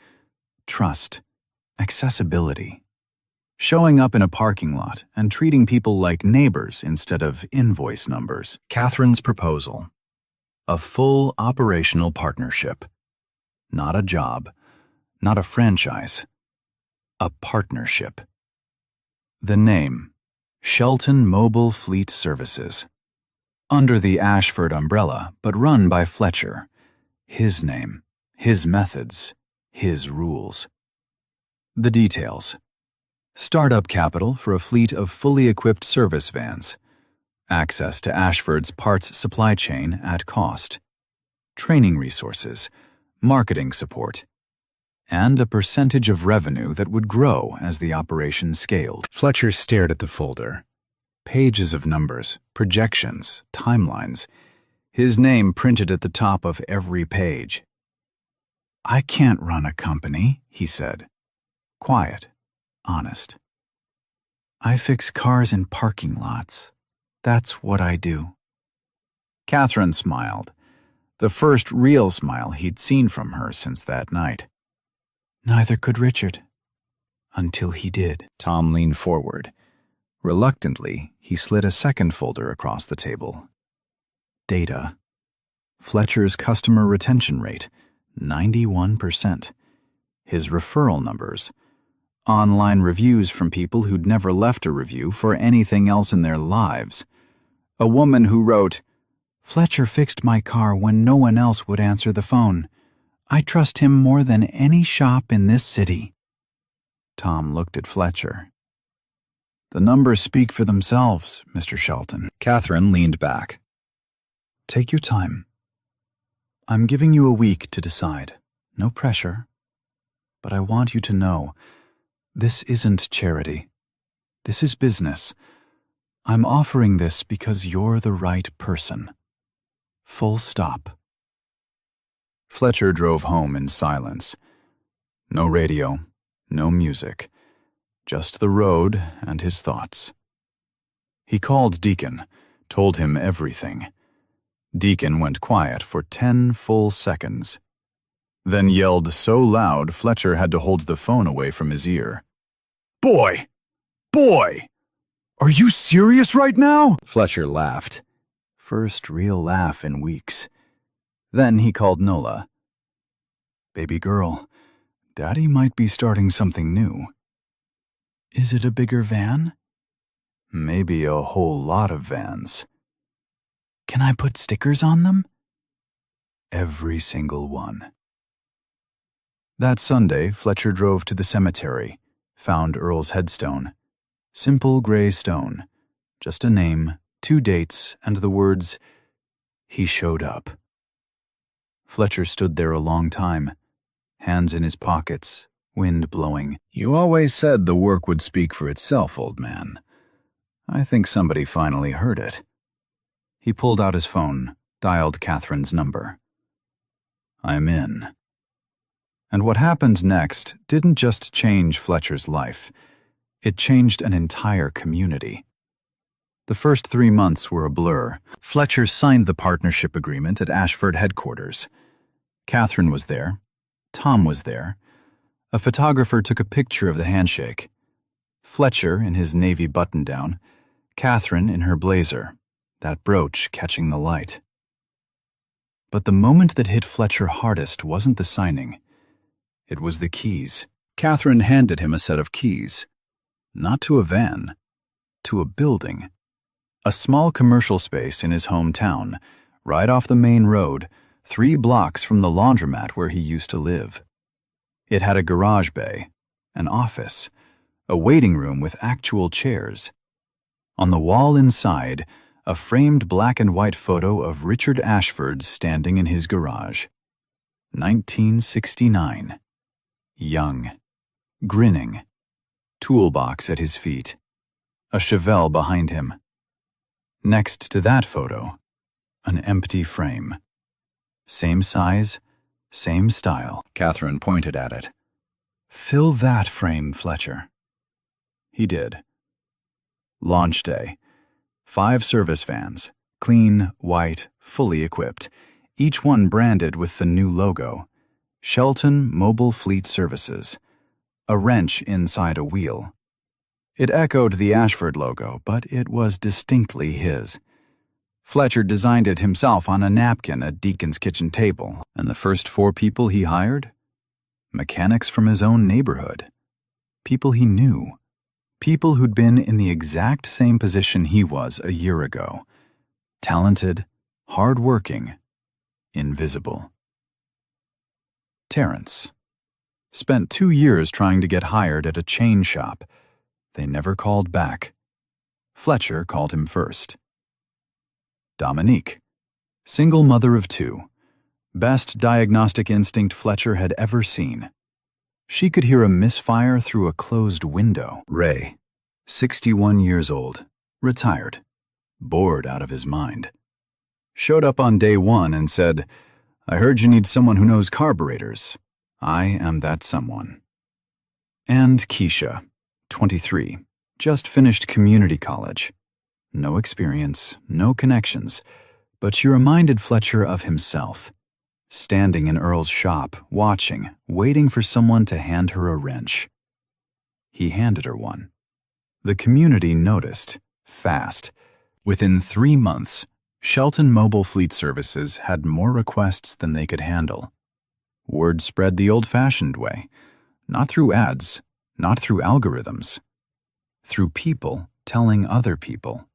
trust, accessibility. Showing up in a parking lot and treating people like neighbors instead of invoice numbers. Catherine's proposal. A full operational partnership. Not a job, not a franchise. A partnership. The name: Shelton Mobile Fleet Services. Under the Ashford umbrella, but run by Fletcher. His name, his methods, his rules. The details. Startup capital for a fleet of fully equipped service vans. Access to Ashford's parts supply chain at cost. Training resources, marketing support, and a percentage of revenue that would grow as the operation scaled. Fletcher stared at the folder. Pages of numbers, projections, timelines. His name printed at the top of every page. I can't run a company, he said. Quiet. Honest. I fix cars in parking lots. That's what I do. Catherine smiled, the first real smile he'd seen from her since that night. Neither could Richard. Until he did. Tom leaned forward. Reluctantly, he slid a second folder across the table. Data. Fletcher's customer retention rate, 91%. His referral numbers. Online reviews from people who'd never left a review for anything else in their lives. A woman who wrote, Fletcher fixed my car when no one else would answer the phone. I trust him more than any shop in this city. Tom looked at Fletcher. The numbers speak for themselves, Mr. Shelton. Catherine leaned back. Take your time. I'm giving you a week to decide. No pressure. But I want you to know, this isn't charity. This is business. I'm offering this because you're the right person. Full stop. Fletcher drove home in silence. No radio, no music, just the road and his thoughts. He called Deacon, told him everything. Deacon went quiet for 10 full seconds, then yelled so loud Fletcher had to hold the phone away from his ear. Boy! Boy! Are you serious right now? Fletcher laughed. First real laugh in weeks. Then he called Nola. Baby girl, Daddy might be starting something new. Is it a bigger van? Maybe a whole lot of vans. Can I put stickers on them? Every single one. That Sunday, Fletcher drove to the cemetery, found Earl's headstone. Simple gray stone. Just a name, 2 dates, and the words, he showed up. Fletcher stood there a long time, hands in his pockets, wind blowing. You always said the work would speak for itself, old man. I think somebody finally heard it. He pulled out his phone, dialed Catherine's number. I'm in. And what happened next didn't just change Fletcher's life. It changed an entire community. The first 3 months were a blur. Fletcher signed the partnership agreement at Ashford headquarters. Catherine was there. Tom was there. A photographer took a picture of the handshake. Fletcher in his navy button-down, Catherine in her blazer, that brooch catching the light. But the moment that hit Fletcher hardest wasn't the signing. It was the keys. Catherine handed him a set of keys. Not to a van, to a building. A small commercial space in his hometown, right off the main road, 3 blocks from the laundromat where he used to live. It had a garage bay, an office, a waiting room with actual chairs. On the wall inside, a framed black and white photo of Richard Ashford standing in his garage. 1969. Young, grinning, toolbox at his feet, a Chevelle behind him. Next to that photo, an empty frame. Same size, same style. Catherine pointed at it. "Fill that frame, Fletcher." He did. Launch day. 5 service vans, clean, white, fully equipped, each one branded with the new logo, Shelton Mobile Fleet Services, a wrench inside a wheel. It echoed the Ashford logo, but it was distinctly his. Fletcher designed it himself on a napkin at Deacon's kitchen table, and the first 4 people he hired? Mechanics from his own neighborhood. People he knew. People who'd been in the exact same position he was a year ago. Talented, hardworking, invisible. Terrence. Spent 2 years trying to get hired at a chain shop. They never called back. Fletcher called him first. Dominique. Single mother of 2. Best diagnostic instinct Fletcher had ever seen. She could hear a misfire through a closed window. Ray. 61 years old. Retired. Bored out of his mind. Showed up on day 1 and said, "I heard you need someone who knows carburetors. I am that someone." And Keisha. 23. Just finished community college. No experience, no connections, but she reminded Fletcher of himself. Standing in Earl's shop, watching, waiting for someone to hand her a wrench. He handed her one. The community noticed, fast. Within 3 months, Shelton Mobile Fleet Services had more requests than they could handle. Word spread the old-fashioned way, not through ads, not through algorithms, through people telling other people.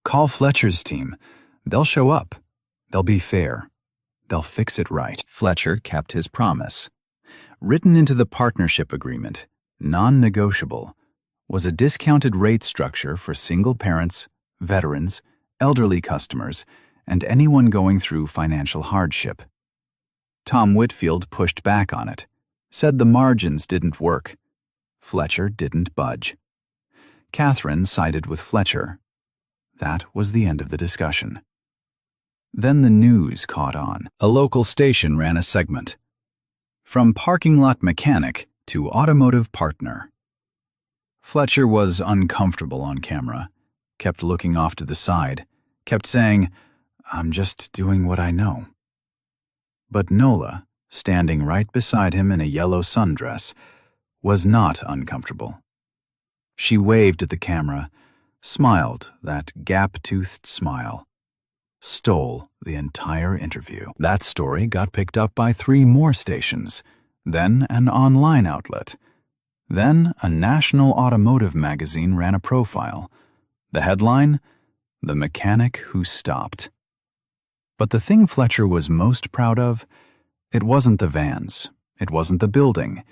Call Fletcher's team. They'll show up. They'll be fair. They'll fix it right. Fletcher kept his promise. Written into the partnership agreement, non-negotiable, was a discounted rate structure for single parents, veterans, elderly customers, and anyone going through financial hardship. Tom Whitfield pushed back on it, said the margins didn't work. Fletcher didn't budge. Catherine sided with Fletcher. That was the end of the discussion. Then the news caught on. A local station ran a segment. From parking lot mechanic to automotive partner. Fletcher was uncomfortable on camera, kept looking off to the side, kept saying, "I'm just doing what I know." But Nola, standing right beside him in a yellow sundress, was not uncomfortable. She waved at the camera, smiled that gap-toothed smile, stole the entire interview. That story got picked up by 3 more stations, then an online outlet. Then a national automotive magazine ran a profile. The headline, "The Mechanic Who Stopped." But the thing Fletcher was most proud of, it wasn't the vans, it wasn't the building,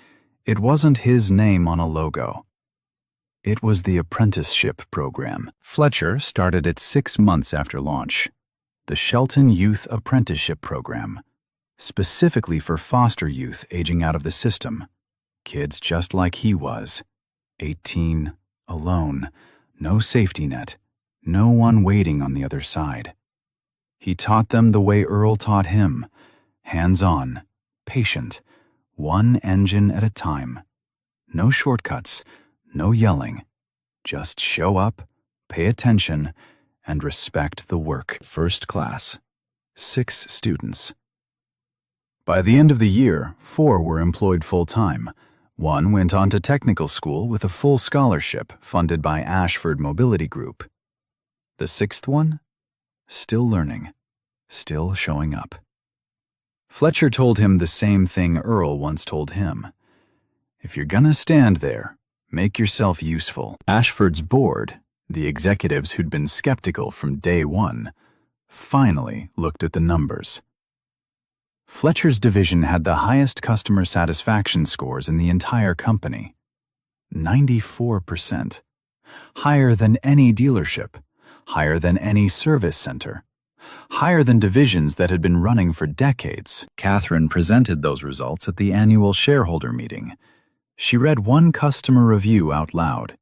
it wasn't his name on a logo. It was the apprenticeship program. Fletcher started it 6 months after launch. The Shelton Youth Apprenticeship Program, specifically for foster youth aging out of the system. Kids just like he was, 18, alone, no safety net, no one waiting on the other side. He taught them the way Earl taught him, hands-on, patient, one engine at a time. No shortcuts, no yelling. Just show up, pay attention, and respect the work. First class. 6 students. By the end of the year, 4 were employed full-time. 1 went on to technical school with a full scholarship funded by Ashford Mobility Group. The 6th one? Still learning, still showing up. Fletcher told him the same thing Earl once told him. If you're gonna stand there, make yourself useful. Ashford's board, the executives who'd been skeptical from day 1, finally looked at the numbers. Fletcher's division had the highest customer satisfaction scores in the entire company. 94%. Higher than any dealership. higher than any service center, higher than divisions that had been running for decades. Catherine presented those results at the annual shareholder meeting. She read one customer review out loud.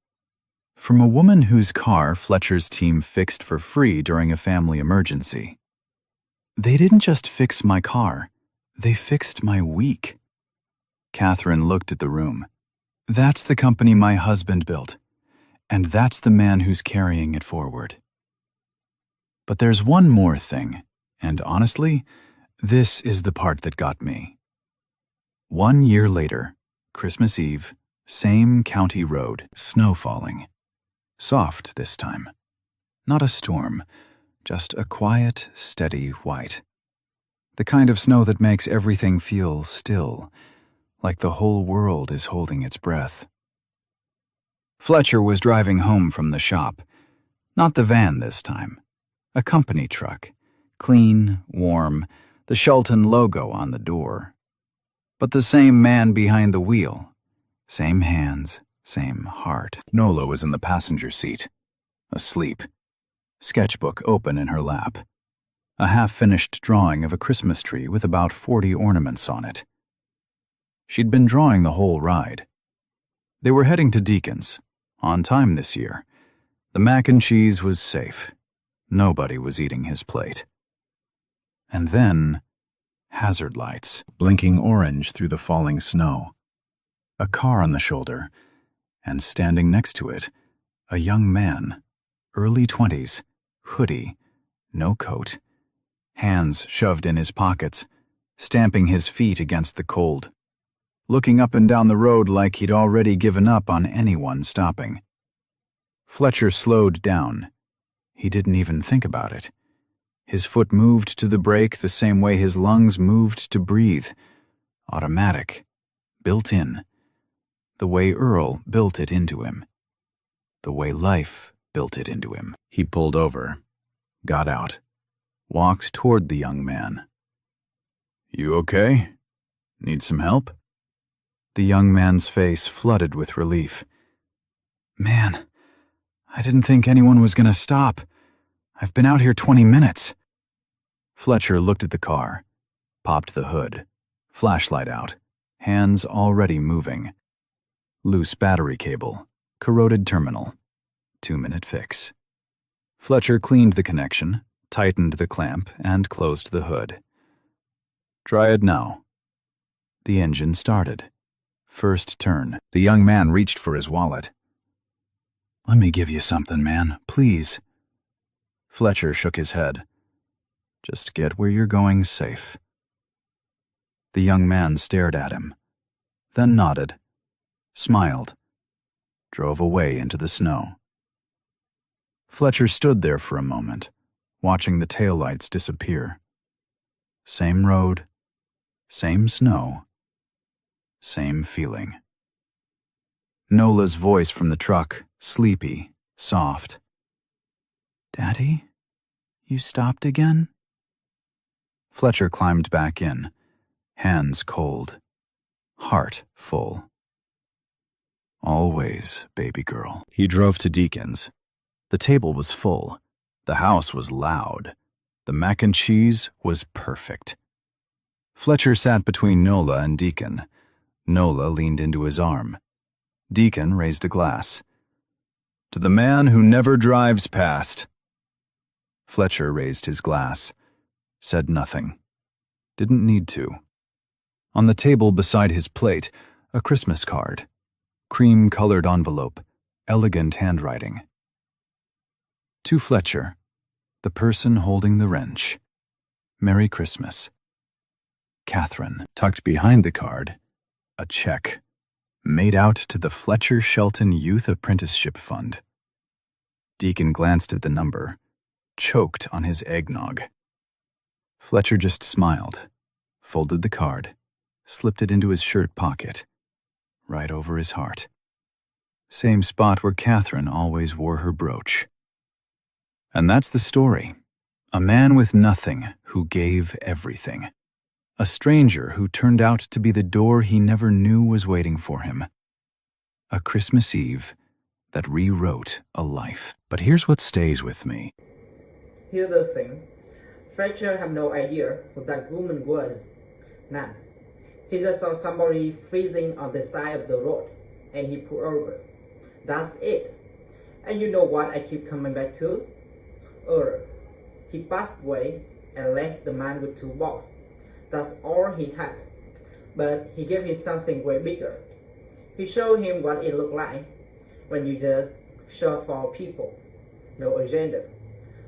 From a woman whose car Fletcher's team fixed for free during a family emergency. "They didn't just fix my car, they fixed my week." Catherine looked at the room. "That's the company my husband built, and that's the man who's carrying it forward. But there's one more thing, and honestly, this is the part that got me." 1 year later, Christmas Eve, same county road, snow falling. Soft this time. Not a storm, just a quiet, steady white. The kind of snow that makes everything feel still, like the whole world is holding its breath. Fletcher was driving home from the shop. Not the van this time. A company truck. Clean, warm, the Shelton logo on the door. But the same man behind the wheel. Same hands, same heart. Nola was in the passenger seat, asleep. Sketchbook open in her lap. A half-finished drawing of a Christmas tree with about 40 ornaments on it. She'd been drawing the whole ride. They were heading to Deacon's, on time this year. The mac and cheese was safe. Nobody was eating his plate. And then, hazard lights, blinking orange through the falling snow. A car on the shoulder, and standing next to it, a young man, early 20s, hoodie, no coat, hands shoved in his pockets, stamping his feet against the cold, looking up and down the road like he'd already given up on anyone stopping. Fletcher slowed down. He didn't even think about it. His foot moved to the brake the same way his lungs moved to breathe. Automatic. Built in. The way Earl built it into him. The way life built it into him. He pulled over, got out, walked toward the young man. "You okay? Need some help?" The young man's face flooded with relief. "Man, I didn't think anyone was going to stop. I've been out here 20 minutes. Fletcher looked at the car, popped the hood, flashlight out, hands already moving. Loose battery cable, corroded terminal, 2-minute fix. Fletcher cleaned the connection, tightened the clamp, and closed the hood. "Try it now." The engine started. First turn. The young man reached for his wallet. "Let me give you something, man, please." Fletcher shook his head. "Just get where you're going safe." The young man stared at him, then nodded, smiled, drove away into the snow. Fletcher stood there for a moment, watching the taillights disappear. Same road, same snow, same feeling. Nola's voice from the truck, sleepy, soft. "Daddy, you stopped again?" Fletcher climbed back in, hands cold, heart full. "Always, baby girl." He drove to Deacon's. The table was full. The house was loud. The mac and cheese was perfect. Fletcher sat between Nola and Deacon. Nola leaned into his arm. Deacon raised a glass. "To the man who never drives past." Fletcher raised his glass, said nothing. Didn't need to. On the table beside his plate, a Christmas card. Cream-colored envelope, elegant handwriting. To Fletcher, the person holding the wrench. Merry Christmas. Catherine. Tucked behind the card, a check. Made out to the Fletcher Shelton Youth Apprenticeship Fund. Deacon glanced at the number, choked on his eggnog. Fletcher just smiled, folded the card, slipped it into his shirt pocket, right over his heart. Same spot where Catherine always wore her brooch. And that's the story. A man with nothing who gave everything. A stranger who turned out to be the door he never knew was waiting for him. A Christmas Eve that rewrote a life. But here's what stays with me. Here's the thing. Fletcher had no idea who that woman was. None. He just saw somebody freezing on the side of the road, and he pulled over. That's it. And you know what I keep coming back to? He passed away and left the man with 2 balls. That's all he had. But he gave him something way bigger. He showed him what it looked like when you just show for people. No agenda,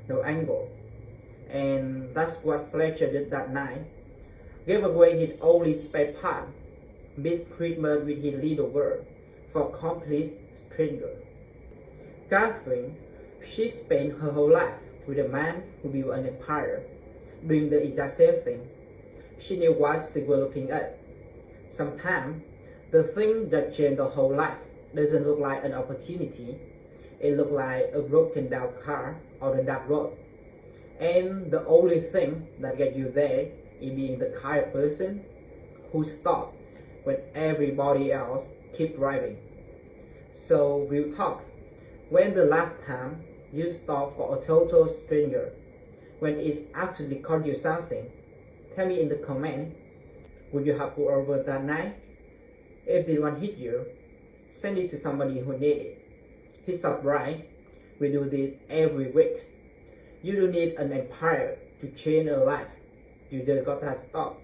no angle. And that's what Fletcher did that night. Gave away his only spare part, mistreatment with his little girl, for a complete stranger. Catherine, she spent her whole life with a man who built an empire, doing the exact same thing. She knew what she was looking at. Sometimes, the thing that changed the whole life doesn't look like an opportunity. It looks like a broken down car on a dark road. And the only thing that gets you there is being the kind of person who stops when everybody else keeps driving. So real talk, when the last time you stopped for a total stranger, when it's actually cost you something? Tell me in the comment. Would you have pulled over that night? If the one hit you, send it to somebody who needs it. He's so right. We do this every week. You don't need an empire to change a life. You just gotta stop